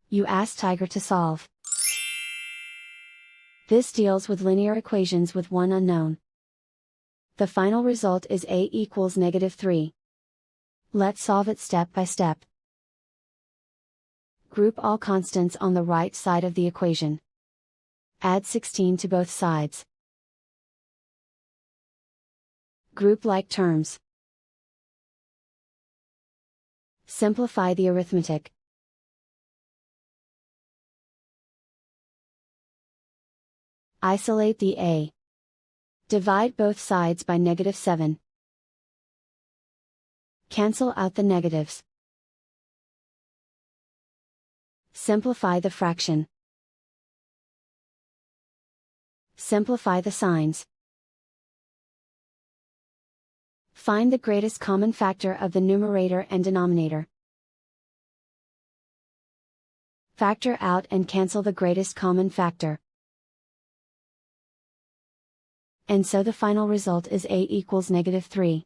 You ask Tiger to solve. This deals with linear equations with one unknown. The final result is a equals -3. Let's solve it step by step. Group all constants on the right side of the equation. Add 16 to both sides. Group like terms. Simplify the arithmetic. Isolate the a. Divide both sides by -7. Cancel out the negatives. Simplify the fraction. Simplify the signs. Find the greatest common factor of the numerator and denominator. Factor out and cancel the greatest common factor. And so the final result is a equals -3.